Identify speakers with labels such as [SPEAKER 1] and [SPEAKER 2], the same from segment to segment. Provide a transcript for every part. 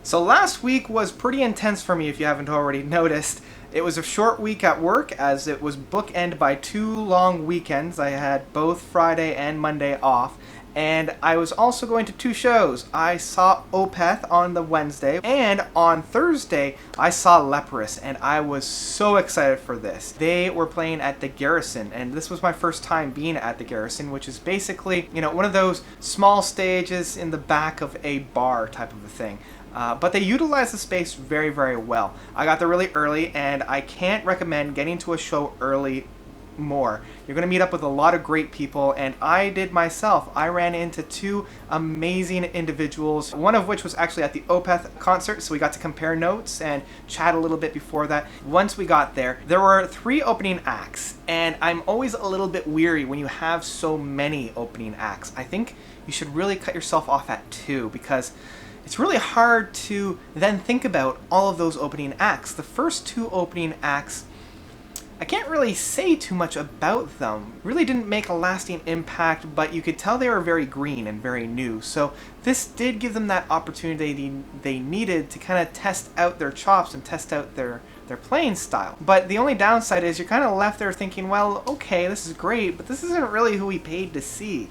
[SPEAKER 1] So last week was pretty intense for me if you haven't already noticed. It was a short week at work as it was bookended by 2 long weekends. I had both Friday and Monday off. And I was also going to 2 shows. I saw Opeth on the Wednesday, and on Thursday I saw Leprous, and I was so excited for this. They were playing at the Garrison, and this was my first time being at the Garrison, which is basically, one of those small stages in the back of a bar type of a thing. But they utilize the space very, very well. I got there really early, and I can't recommend getting to a show early more. You're going to meet up with a lot of great people, and I did myself. I ran into 2 amazing individuals, one of which was actually at the Opeth concert, so we got to compare notes and chat a little bit before that. Once we got there, there were 3 opening acts, and I'm always a little bit weary when you have so many opening acts. I think you should really cut yourself off at 2 because it's really hard to then think about all of those opening acts. The first 2 opening acts, I can't really say too much about them. Really didn't make a lasting impact, but you could tell they were very green and very new. So this did give them that opportunity they needed to kind of test out their chops and test out their playing style. But the only downside is you're kind of left there thinking, well, okay, this is great, but this isn't really who we paid to see.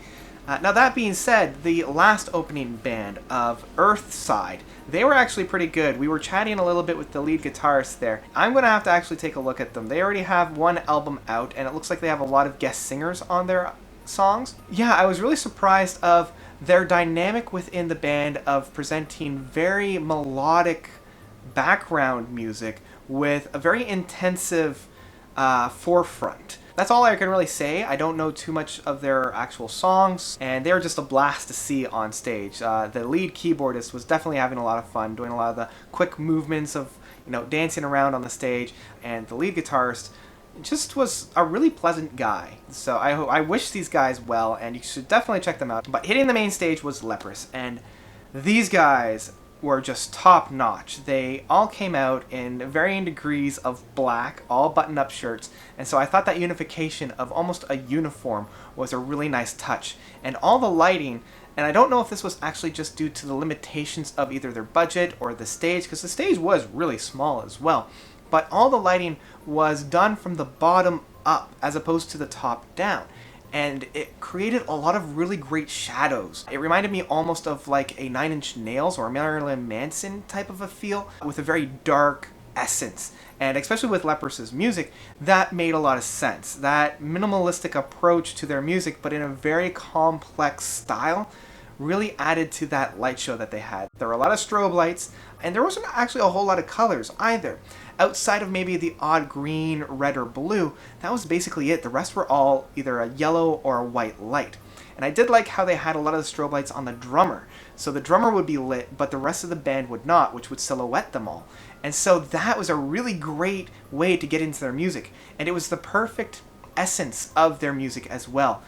[SPEAKER 1] Now that being said, the last opening band of Earthside, they were actually pretty good. We were chatting a little bit with the lead guitarist there. I'm going to have to actually take a look at them. They already have 1 album out, and it looks like they have a lot of guest singers on their songs. Yeah, I was really surprised of their dynamic within the band of presenting very melodic background music with a very intensive forefront. That's all I can really say. I don't know too much of their actual songs, and they're just a blast to see on stage. The lead keyboardist was definitely having a lot of fun, doing a lot of the quick movements of, dancing around on the stage, and the lead guitarist just was a really pleasant guy. So I wish these guys well, and you should definitely check them out. But hitting the main stage was Leprous, and these guys were just top notch. They all came out in varying degrees of black, all button up shirts, and so I thought that unification of almost a uniform was a really nice touch. And all the lighting, and I don't know if this was actually just due to the limitations of either their budget or the stage, because the stage was really small as well, but all the lighting was done from the bottom up as opposed to the top down. And it created a lot of really great shadows. It reminded me almost of like a 9 Inch Nails or a Marilyn Manson type of a feel with a very dark essence. And especially with Leprous's music, that made a lot of sense. That minimalistic approach to their music, but in a very complex style, really added to that light show that they had. There were a lot of strobe lights, and there wasn't actually a whole lot of colors either. Outside of maybe the odd green, red, or blue, that was basically it. The rest were all either a yellow or a white light. And I did like how they had a lot of the strobe lights on the drummer. So the drummer would be lit, but the rest of the band would not, which would silhouette them all. And so that was a really great way to get into their music. And it was the perfect essence of their music as well.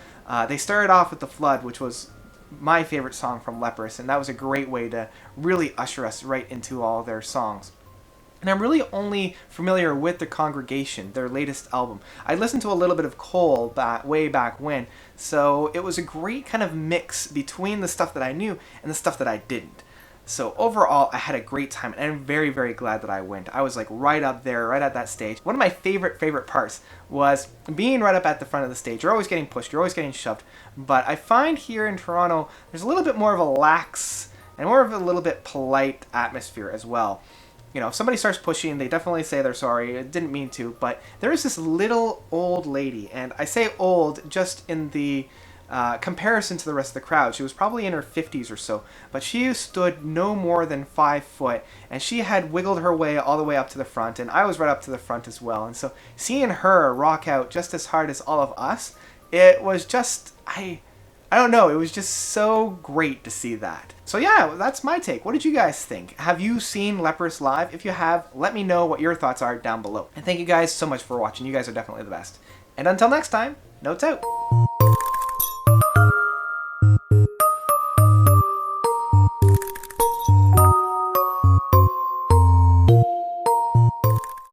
[SPEAKER 1] They started off with The Flood, which was my favorite song from Leprous, and that was a great way to really usher us right into all their songs. And I'm really only familiar with The Congregation, their latest album. I listened to a little bit of Cole way back when, so it was a great kind of mix between the stuff that I knew and the stuff that I didn't. So overall, I had a great time, and I'm very, very glad that I went. I was like right up there, right at that stage. One of my favorite parts was being right up at the front of the stage. You're always getting pushed, you're always getting shoved. But I find here in Toronto, there's a little bit more of a lax and more of a little bit polite atmosphere as well. If somebody starts pushing, they definitely say they're sorry, it didn't mean to, but there is this little old lady, and I say old just in the comparison to the rest of the crowd. She was probably in her 50s or so, but she stood no more than 5 foot, and she had wiggled her way all the way up to the front, and I was right up to the front as well. And so seeing her rock out just as hard as all of us, it was just, I don't know, it was just so great to see that. So yeah, that's my take. What did you guys think? Have you seen Leprous live? If you have, let me know what your thoughts are down below. And thank you guys so much for watching. You guys are definitely the best. And until next time, notes out.